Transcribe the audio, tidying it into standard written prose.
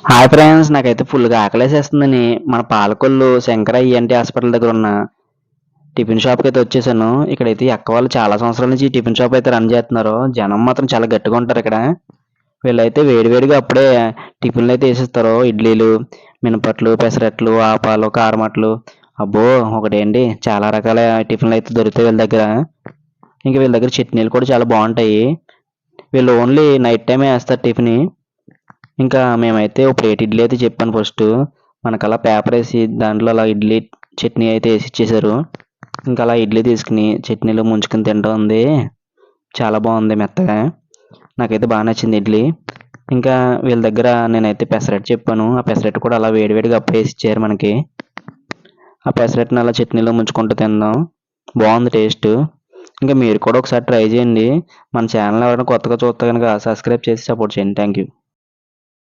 Hi friends, నాకైతే ఫుల్గా ఆకలేసేస్తుందని మన పాలకొల్లు శంకర ఈఎన్టీ హాస్పిటల్ దగ్గర ఉన్న టిఫిన్ షాప్కి అయితే వచ్చేసాను. ఇక్కడైతే ఈ అక్క వాళ్ళు చాలా సంవత్సరాల నుంచి ఈ టిఫిన్ షాప్ అయితే రన్ చేస్తున్నారు. జనం మాత్రం చాలా గట్టిగా ఉంటారు ఇక్కడ. వీళ్ళైతే వేడివేడిగా అప్పుడే టిఫిన్లు అయితే వేసిస్తారు. ఇడ్లీలు, మినపట్లు, పెసరట్లు, ఆపాలు, కారమట్లు. అబ్బో, ఒకటేంటి చాలా రకాల టిఫిన్లు అయితే దొరుకుతాయి వీళ్ళ దగ్గర. ఇంకా వీళ్ళ దగ్గర చట్నీలు కూడా చాలా బాగుంటాయి. వీళ్ళు ఓన్లీ నైట్ టైమే వేస్తారు టిఫిన్. ఇంకా మేమైతే ఒక ప్లేట్ ఇడ్లీ అయితే చెప్పాను ఫస్ట్. మనకలా పేపర్ వేసి దాంట్లో అలా ఇడ్లీ చట్నీ అయితే వేసి ఇచ్చేసారు. ఇంకా అలా ఇడ్లీ తీసుకుని చట్నీలో ముంచుకుని తింటూ ఉంది. చాలా బాగుంది మెత్తగా. నాకైతే బాగా నచ్చింది ఇడ్లీ. ఇంకా వీళ్ళ దగ్గర నేనైతే పెసరట్టు చెప్పాను. ఆ పెసరట్టు కూడా అలా వేడివేడిగా అప్పుడే వేసి ఇచ్చారు మనకి. ఆ పెసరట్టుని అలా చట్నీలో ముంచుకుంటూ తిందాం. బాగుంది టేస్ట్. ఇంకా మీరు కూడా ఒకసారి ట్రై చేయండి. మన ఛానల్ ఎవరైనా కొత్తగా చూస్తే కనుక సబ్స్క్రైబ్ చేసి సపోర్ట్ చేయండి. Thank you.